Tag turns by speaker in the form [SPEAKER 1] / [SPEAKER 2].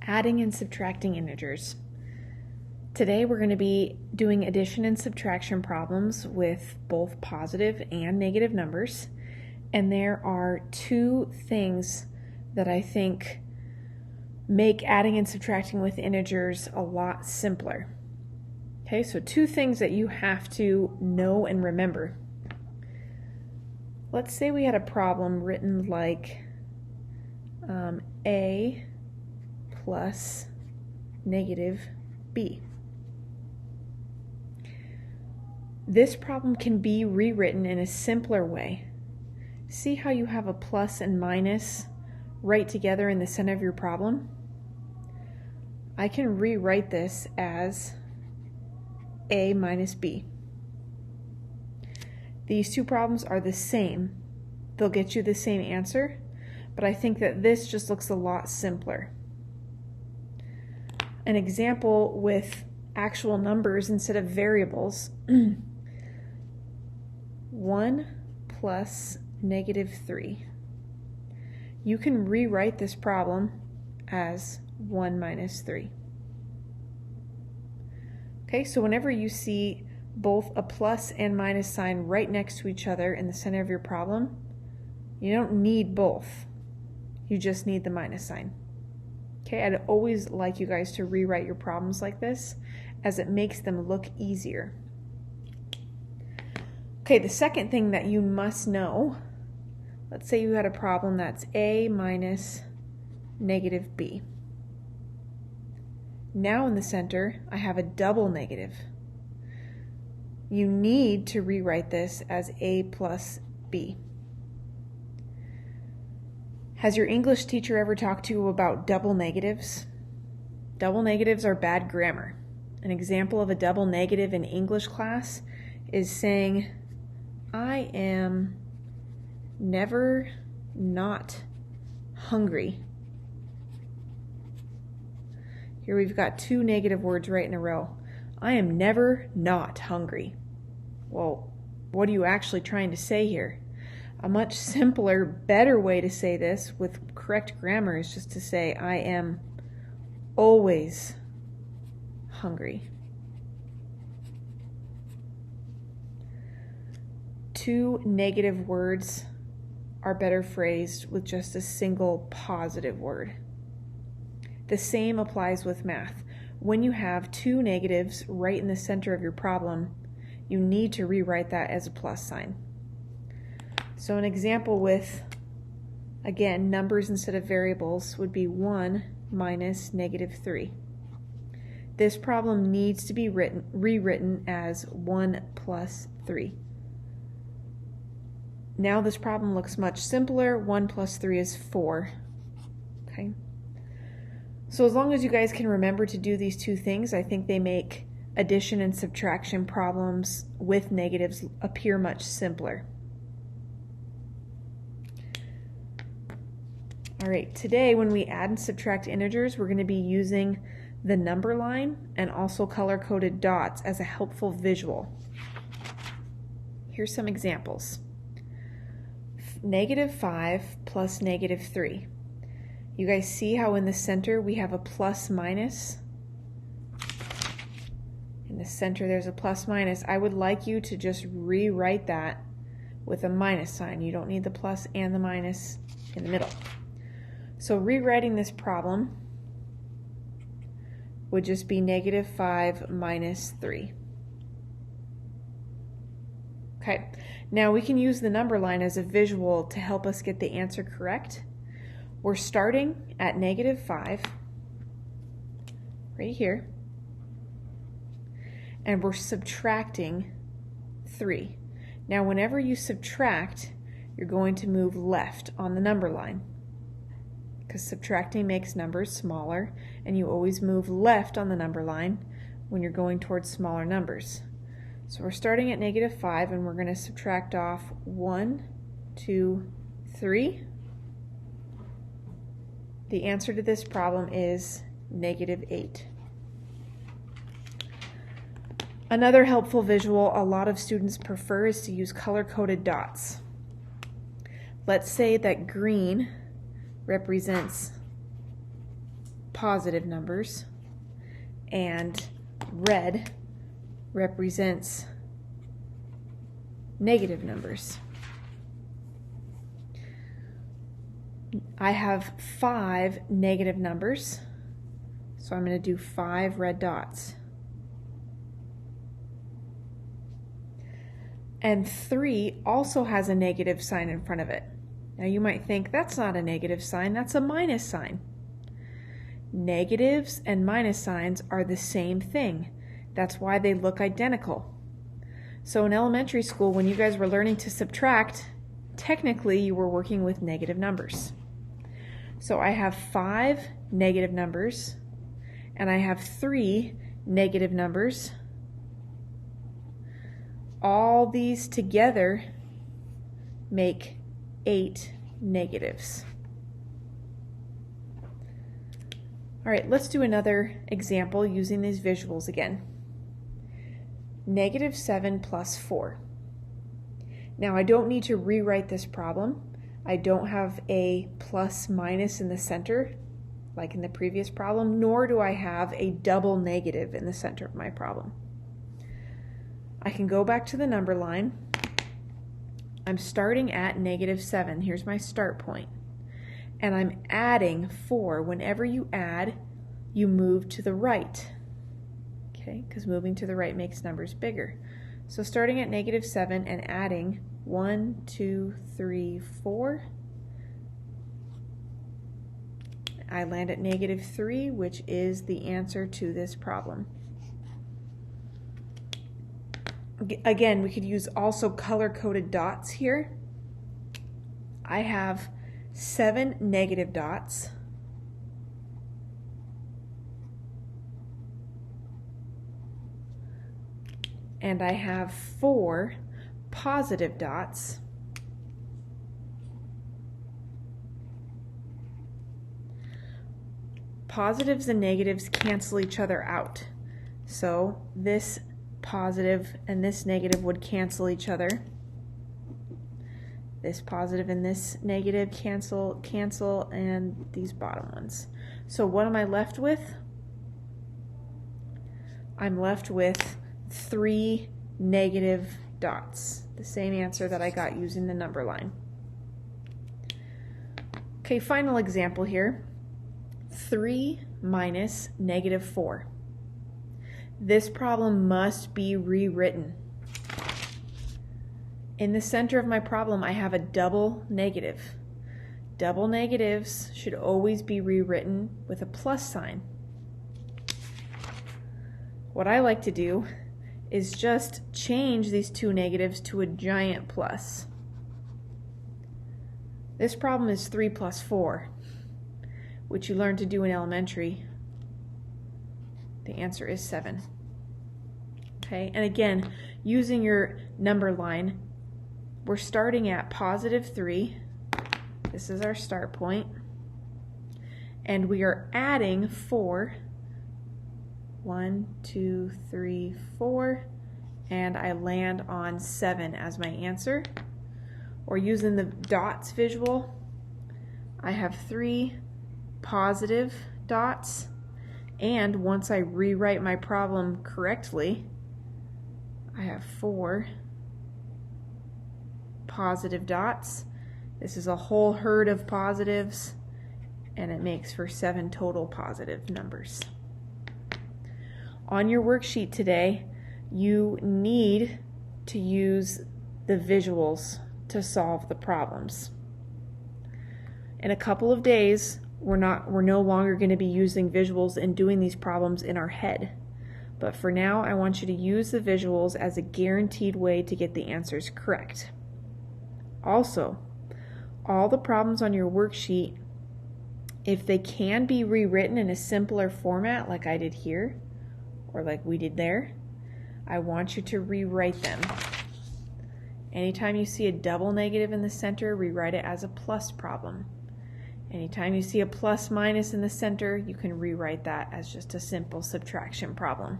[SPEAKER 1] Adding and subtracting integers. Today we're going to be doing addition and subtraction problems with both positive and negative numbers, and there are two things that I think make adding and subtracting with integers a lot simpler. Okay, so two things that you have to know and remember. Let's say we had a problem written like a plus negative b. This problem can be rewritten in a simpler way. See how you have a plus and minus right together in the center of your problem? I can rewrite this as a minus b. These two problems are the same. They'll get you the same answer, but I think that this just looks a lot simpler. An example with actual numbers instead of variables. 1 plus negative 3. You can rewrite this problem as 1 minus 3. Okay, so whenever you see both a plus and minus sign right next to each other in the center of your problem, you don't need both. You just need the minus sign. Okay, I'd always like you guys to rewrite your problems like this, as it makes them look easier. Okay, the second thing that you must know, let's say you had a problem that's a minus negative b. Now in the center, I have a double negative. You need to rewrite this as a plus b. Has your English teacher ever talked to you about double negatives? Double negatives are bad grammar. An example of a double negative in English class is saying, I am never not hungry. Here we've got two negative words right in a row. I am never not hungry. Well, what are you actually trying to say here? A much simpler, better way to say this with correct grammar is just to say, I am always hungry. Two negative words are better phrased with just a single positive word. The same applies with math. When you have two negatives right in the center of your problem, you need to rewrite that as a plus sign. So an example with, again, numbers instead of variables would be 1 minus negative 3. This problem needs to be rewritten as 1 plus 3. Now this problem looks much simpler. 1 plus 3 is 4. Okay. So as long as you guys can remember to do these two things, I think they make addition and subtraction problems with negatives appear much simpler. All right, today when we add and subtract integers, we're going to be using the number line and also color-coded dots as a helpful visual. Here's some examples. Negative 5 plus negative 3. You guys see how in the center we have a plus minus? In the center there's a plus minus. I would like you to just rewrite that with a minus sign. You don't need the plus and the minus in the middle. So rewriting this problem would just be negative 5 minus 3. Okay, now we can use the number line as a visual to help us get the answer correct. We're starting at negative 5, right here, and we're subtracting 3. Now whenever you subtract, you're going to move left on the number line, because subtracting makes numbers smaller, and you always move left on the number line when you're going towards smaller numbers. So we're starting at negative 5, and we're going to subtract off 1, 2, 3. The answer to this problem is negative 8. Another helpful visual a lot of students prefer is to use color-coded dots. Let's say that green represents positive numbers, and red represents negative numbers. I have 5 negative numbers, so I'm going to do 5 red dots. And 3 also has a negative sign in front of it. Now you might think that's not a negative sign, that's a minus sign. Negatives and minus signs are the same thing. That's why they look identical. So in elementary school, when you guys were learning to subtract, technically you were working with negative numbers. So I have 5 negative numbers, and I have 3 negative numbers. All these together make 8 negatives. All right, let's do another example using these visuals again. -7 plus 4. Now I don't need to rewrite this problem. I don't have a plus minus in the center like in the previous problem, nor do I have a double negative in the center of my problem. I can go back to the number line. I'm starting at -7. Here's my start point. And I'm adding 4. Whenever you add, you move to the right. Okay, because moving to the right makes numbers bigger. So starting at -7 and adding 1, 2, 3, 4. I land at -3, which is the answer to this problem. Again, we could use also color-coded dots here. I have 7 negative dots. And I have 4 positive dots. Positives and negatives cancel each other out. So this positive and this negative would cancel each other. This positive and this negative cancel, and these bottom ones. So what am I left with? I'm left with 3 negative dots. The same answer that I got using the number line. Okay, final example here. 3 minus -4. This problem must be rewritten. In the center of my problem, I have a double negative. Double negatives should always be rewritten with a plus sign. What I like to do is just change these 2 negatives to a giant plus. This problem is 3 plus 4, which you learned to do in elementary. The answer is 7. Okay, and again, using your number line, we're starting at +3. This is our start point. And we are adding 4. 1, 2, 3, 4. And I land on 7 as my answer. Or using the dots visual, I have 3 positive dots. And once I rewrite my problem correctly, I have 4 positive dots. This is a whole herd of positives, and it makes for 7 total positive numbers. On your worksheet today, you need to use the visuals to solve the problems. In a couple of days, we're no longer going to be using visuals and doing these problems in our head. But for now, I want you to use the visuals as a guaranteed way to get the answers correct. Also, all the problems on your worksheet, if they can be rewritten in a simpler format like I did here, or like we did there, I want you to rewrite them. Anytime you see a double negative in the center, rewrite it as a plus problem. Anytime you see a plus minus in the center, you can rewrite that as just a simple subtraction problem.